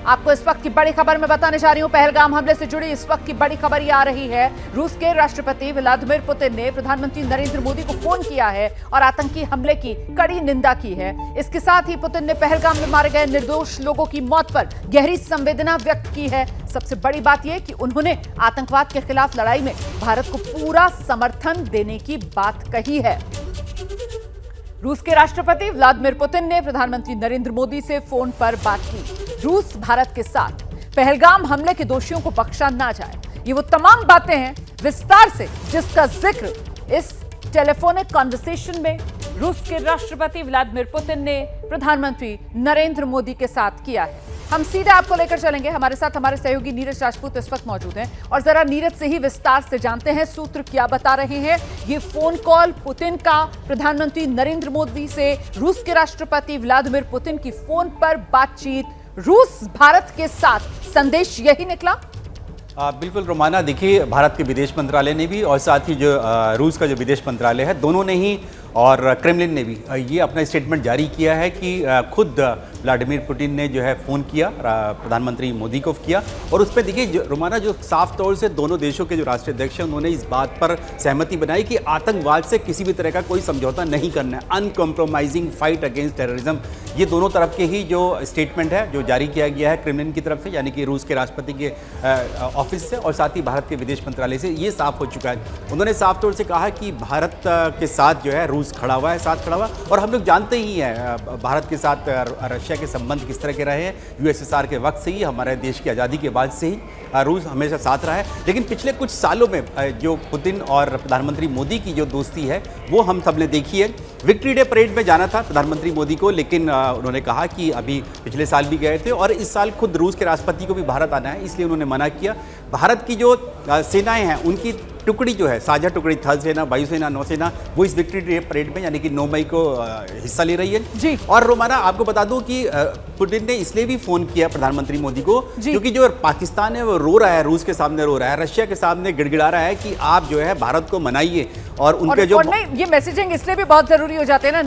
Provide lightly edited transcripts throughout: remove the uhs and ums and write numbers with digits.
आपको इस वक्त की बड़ी खबर मैं बताने जा रही हूं। पहलगाम हमले से जुड़ी इस वक्त की बड़ी खबर ये आ रही है। रूस के राष्ट्रपति व्लादिमीर पुतिन ने प्रधानमंत्री नरेंद्र मोदी को फोन किया है और आतंकी हमले की कड़ी निंदा की है। इसके साथ ही पुतिन ने पहलगाम में मारे गए निर्दोष लोगों की मौत पर गहरी संवेदना व्यक्त की है। सबसे बड़ी बात यह कि उन्होंने आतंकवाद के खिलाफ लड़ाई में भारत को पूरा समर्थन देने की बात कही है। रूस के राष्ट्रपति व्लादिमीर पुतिन ने प्रधानमंत्री नरेंद्र मोदी से फोन पर बात की। रूस भारत के साथ पहलगाम हमले के दोषियों को बख्शा ना जाए, ये वो तमाम बातें हैं विस्तार से जिसका जिक्र इस टेलीफोनिक कॉन्वर्सेशन में रूस के राष्ट्रपति व्लादिमीर पुतिन ने प्रधानमंत्री नरेंद्र मोदी के साथ किया है। हम सीधे आपको लेकर चलेंगे। हमारे साथ हमारे सहयोगी नीरज राजपूत इस वक्त मौजूद हैं और जरा नीरज से ही विस्तार से जानते हैं सूत्र क्या बता रहे हैं। ये फोन कॉल पुतिन का प्रधानमंत्री नरेंद्र मोदी से रूस के राष्ट्रपति व्लादिमीर पुतिन की फोन पर बातचीत, रूस भारत के साथ संदेश यही निकला। बिल्कुल रोमाना, देखिए भारत के विदेश मंत्रालय ने भी और साथ ही जो रूस का जो विदेश मंत्रालय है, दोनों ने ही और क्रेमलिन ने भी ये अपना स्टेटमेंट जारी किया है कि खुद व्लादिमीर पुतिन ने जो है फ़ोन किया, प्रधानमंत्री मोदी को किया और उस पर देखिए रोमाना जो साफ तौर से दोनों देशों के जो राष्ट्रीय अध्यक्ष हैं उन्होंने इस बात पर सहमति बनाई कि आतंकवाद से किसी भी तरह का कोई समझौता नहीं करना है। अनकॉम्प्रोमाइजिंग फाइट अगेंस्ट टेररिज्म, ये दोनों तरफ के ही जो स्टेटमेंट है जो जारी किया गया है क्रेमलिन की तरफ से, यानी कि रूस के राष्ट्रपति के ऑफिस से और साथ ही भारत के विदेश मंत्रालय से ये साफ हो चुका है। उन्होंने साफ तौर से कहा कि भारत के साथ जो है रूस खड़ा हुआ है, साथ खड़ा हुआ और हम लोग जानते ही हैं भारत के साथ रशिया के संबंध किस तरह के रहे हैं। यूएसएसआर के वक्त से ही, हमारे देश की आज़ादी के बाद से ही रूस हमेशा साथ रहा है। लेकिन पिछले कुछ सालों में जो पुतिन और प्रधानमंत्री मोदी की जो दोस्ती है वो हम सब ने देखी है। विक्ट्री डे परेड में जाना था प्रधानमंत्री मोदी को, लेकिन उन्होंने कहा कि अभी पिछले साल भी गए थे और इस साल खुद रूस के राष्ट्रपति को भी भारत आना है, इसलिए उन्होंने मना किया। भारत की जो सेनाएं हैं उनकी टुकड़ी जो है, साझा टुकड़ी, थल सेना, वायुसेना, नौसेना, वो इस विक्ट्री डे परेड में यानी कि 9 मई को हिस्सा ले रही है जी। और रोमाना आपको बता दूं कि पुतिन ने इसलिए भी फोन किया प्रधानमंत्री मोदी को क्योंकि जो पाकिस्तान है वो रो रहा है, रूस के सामने रो रहा है, रशिया के सामने गिड़गिड़ा रहा है कि आप जो है भारत को मनाइए और उनके जो नहीं, ये मैसेजिंग इसलिए भी बहुत जरूरी हो जाते हैं ना।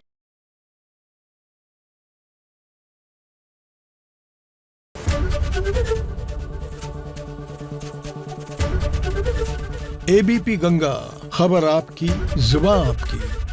एबीपी गंगा, खबर आपकी, जुबान आपकी।